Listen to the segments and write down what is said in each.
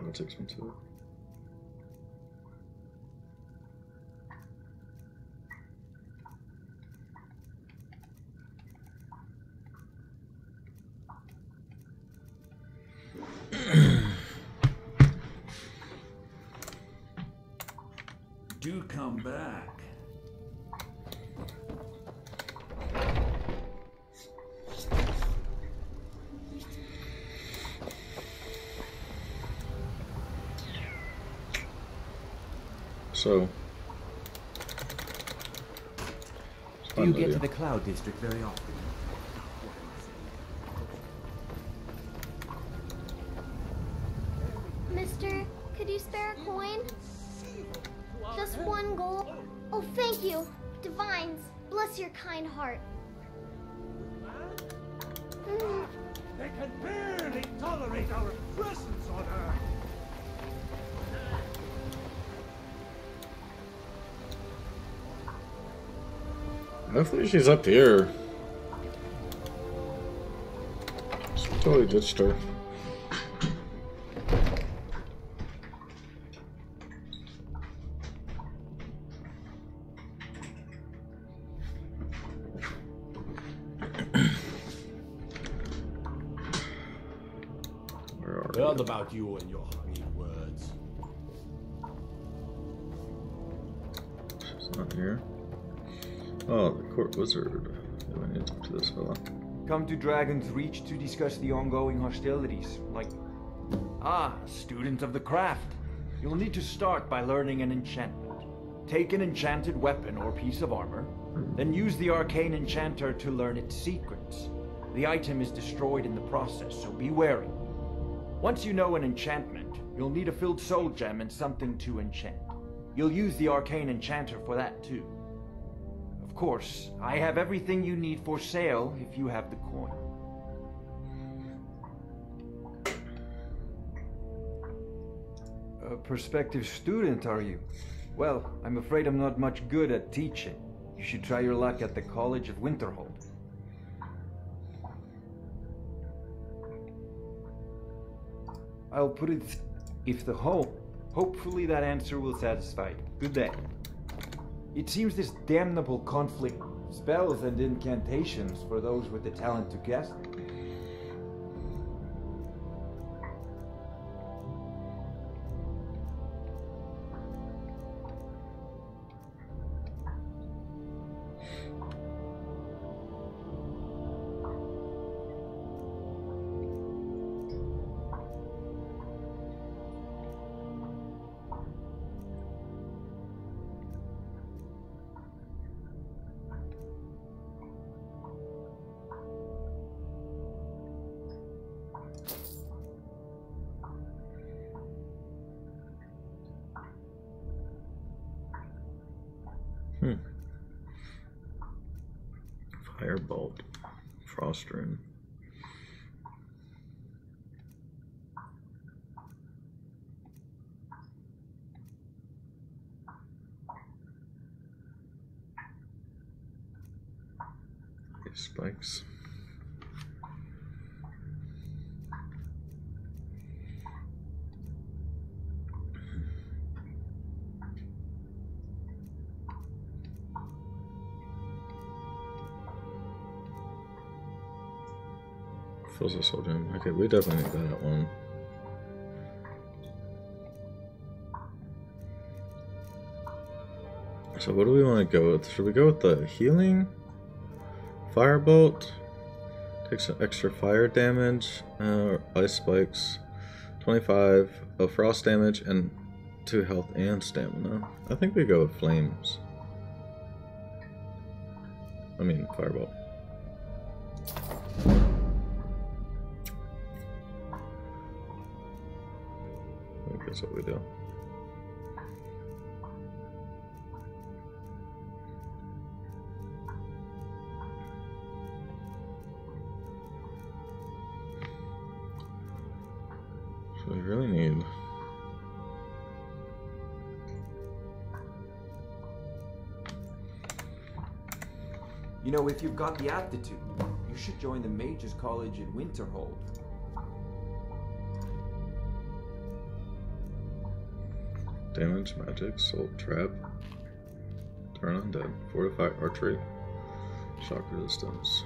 that takes me to it. Do come back. So, do you get to the Cloud District very often? Mister, could you spare a coin? Just one gold? Oh, thank you. Divines, bless your kind heart. They can barely tolerate our presence on Earth. hopefully she's up here. She totally ditched her. Heard about you and your honeyed words. She's not here. Oh, the court wizard. Yeah, I need to talk to this fella. Come to Dragon's Reach to discuss the ongoing hostilities. Student of the craft. You'll need to start by learning an enchantment. Take an enchanted weapon or piece of armor, then use the arcane enchanter to learn its secrets. The item is destroyed in the process, so be wary. Once you know an enchantment, you'll need a filled soul gem and something to enchant. You'll use the arcane enchanter for that too. Of course, I have everything you need for sale if you have the coin. A prospective student, are you? Well, I'm afraid I'm not much good at teaching. You should try your luck at the College of Winterhold. I'll put it if the hopefully that answer will satisfy you. Good day. It seems this damnable conflict spells and incantations for those with the talent to guess. Firebolt. Frost rune. These spikes. Fills a soul gem. Okay, we definitely need that one. So what do we want to go with? Should we go with the healing? Firebolt takes some extra fire damage, ice spikes, 25 of frost damage, and 2 health and stamina. I think we go with flames. I mean firebolt. I think that's what we do. So we really need... You know, if you've got the aptitude, you should join the Mages College in Winterhold. Damage, magic, soul, trap, turn undead, fortify, archery, shock resistance.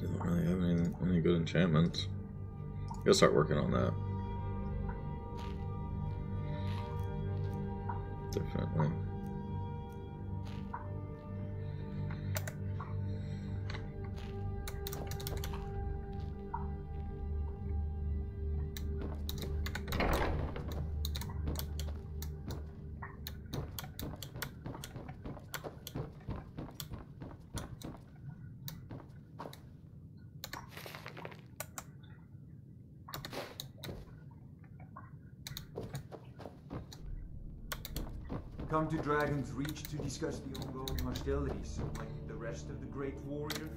Don't really have any good enchantments. Gotta start working on that. Definitely. Come to Dragon's Reach to discuss the ongoing hostilities, like the rest of the Great Warrior?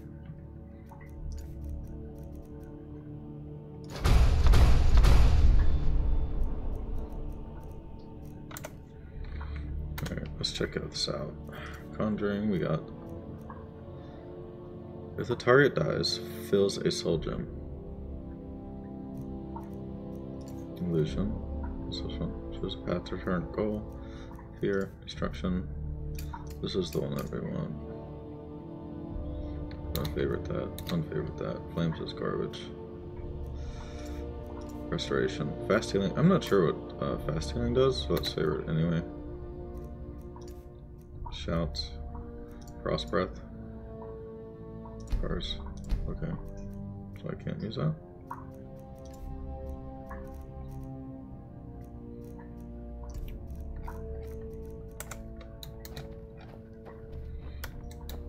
Alright, let's check out this out. Conjuring, we got... If the target dies, fills a soul gem. Illusion. This one shows a path to return goal. Fear, destruction. This is the one that we want. Unfavorite that. Unfavorite that. Flames is garbage. Restoration. Fast healing. I'm not sure what fast healing does, so let's favorite it anyway. Shouts. Frost breath. Cars. Okay. So I can't use that.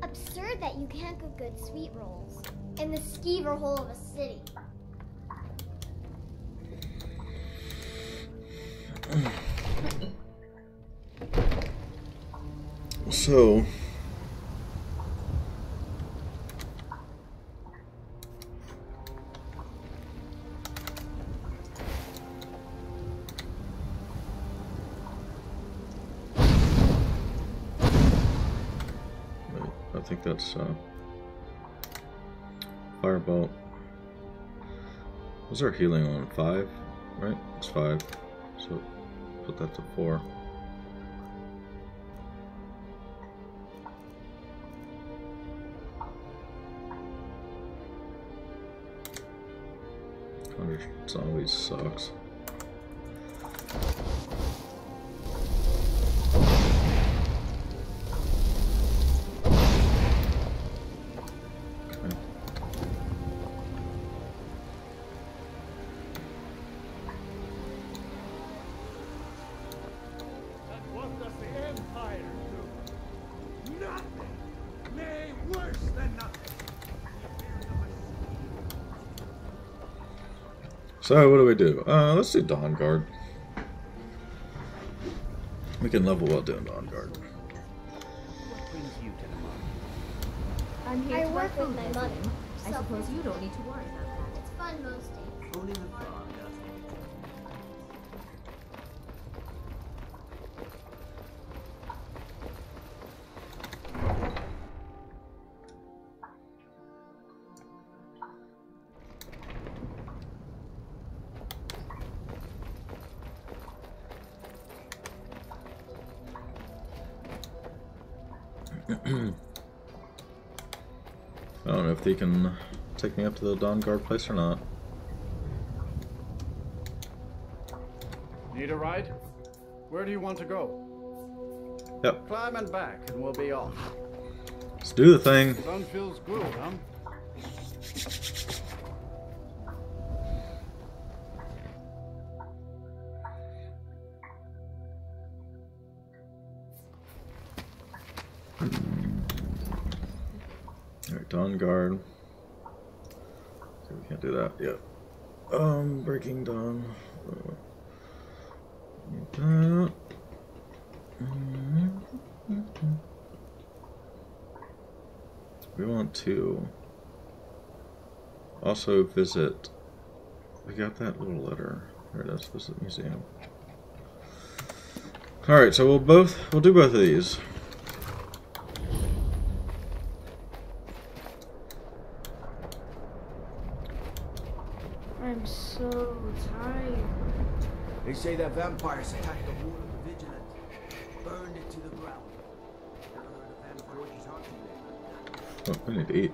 Absurd that you can't get good sweet rolls in the skeever hole of a city. So I think that's Firebolt. Was our healing on 5? Right? It's 5. So put that to 4. Zombies sucks. So what do we do? Let's do Dawn Guard. We can level up doing Dawn Guard. I'm here I to work with my mother. I suppose you don't need to worry about that. It's fun most days. Owning the farm doesn't. I don't know if they can take me up to the Dawn Guard place or not. Need a ride? Where do you want to go? Yep. Climb and back and we'll be off. Let's do the thing. Sun feels good, huh? Alright, Dawn Guard. Okay, we can't do that yet. Breaking Dawn. We want to also visit. We got that little letter. There it is. Visit museum. All right, so we'll do both of these. say that vampires attacked the Ward of the Vigilant, burned it to the ground. Never heard of vampires hunting. Oh, I need to eat.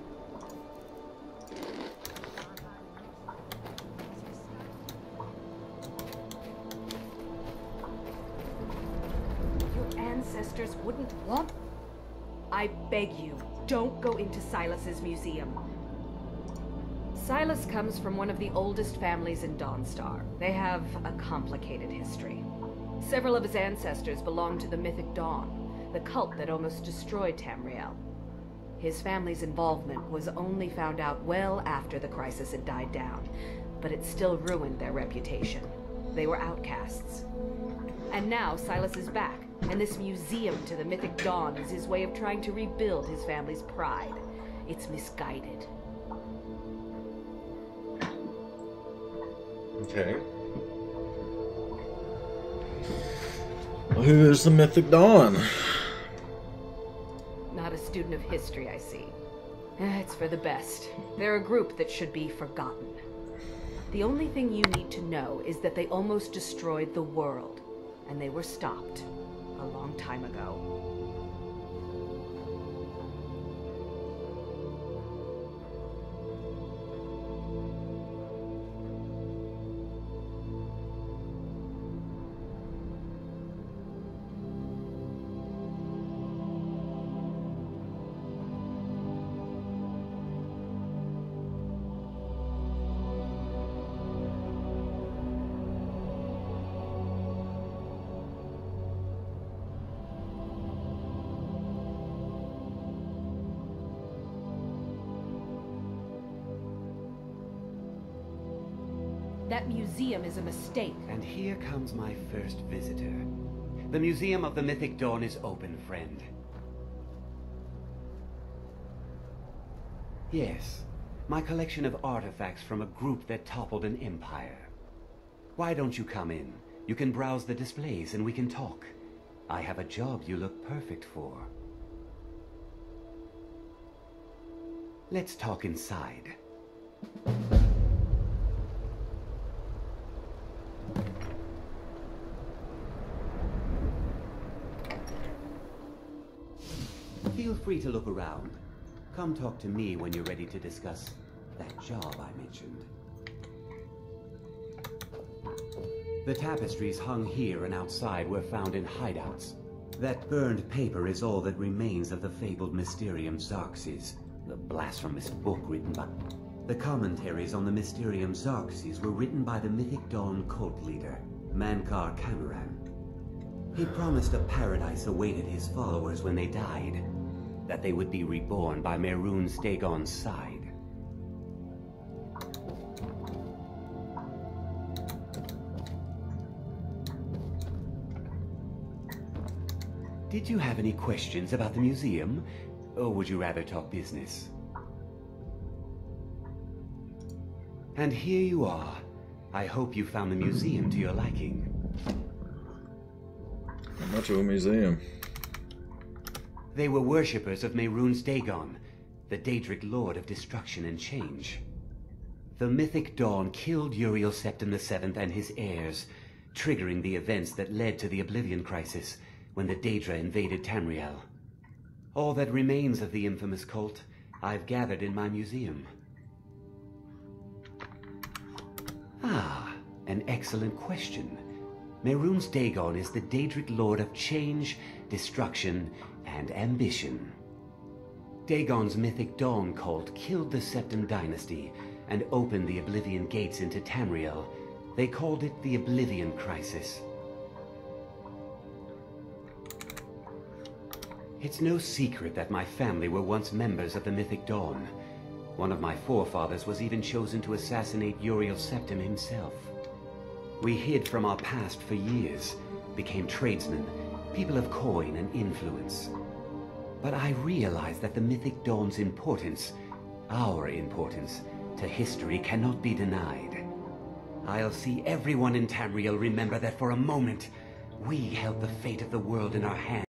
Your ancestors wouldn't want... I beg you, don't go into Silas's museum. Silas comes from one of the oldest families in Dawnstar. They have a complicated history. Several of his ancestors belonged to the Mythic Dawn, the cult that almost destroyed Tamriel. His family's involvement was only found out well after the crisis had died down, but it still ruined their reputation. They were outcasts. And now Silas is back, and this museum to the Mythic Dawn is his way of trying to rebuild his family's pride. It's misguided. Okay. Well, who is the Mythic Dawn? Not a student of history, I see. It's for the best. They're a group that should be forgotten. The only thing you need to know is that they almost destroyed the world, and they were stopped a long time ago. That museum is a mistake. And here comes my first visitor. The Museum of the Mythic Dawn is open, friend. Yes, my collection of artifacts from a group that toppled an empire. Why don't you come in? You can browse the displays and we can talk. I have a job you look perfect for. Let's talk inside. Feel free to look around. Come talk to me when you're ready to discuss that job I mentioned. The tapestries hung here and outside were found in hideouts. That burned paper is all that remains of the fabled Mysterium Xarxes, the blasphemous book written by... The commentaries on the Mysterium Xarxes were written by the Mythic Dawn cult leader, Mankar Cameron. He promised a paradise awaited his followers when they died, that they would be reborn by Mehrunes Dagon's side. Did you have any questions about the museum, or would you rather talk business? And here you are. I hope you found the museum to your liking. Not much of a museum. They were worshippers of Mehrunes Dagon, the Daedric Lord of Destruction and Change. The Mythic Dawn killed Uriel Septim VII and his heirs, triggering the events that led to the Oblivion Crisis when the Daedra invaded Tamriel. All that remains of the infamous cult I've gathered in my museum. Ah, an excellent question. Mehrunes Dagon is the Daedric Lord of Change, Destruction, and Ambition. Dagon's Mythic Dawn cult killed the Septim Dynasty and opened the Oblivion Gates into Tamriel. They called it the Oblivion Crisis. It's no secret that my family were once members of the Mythic Dawn. One of my forefathers was even chosen to assassinate Uriel Septim himself. We hid from our past for years, became tradesmen, people of coin and influence. But I realized that the Mythic Dawn's importance, our importance, to history cannot be denied. I'll see everyone in Tamriel remember that for a moment, we held the fate of the world in our hands.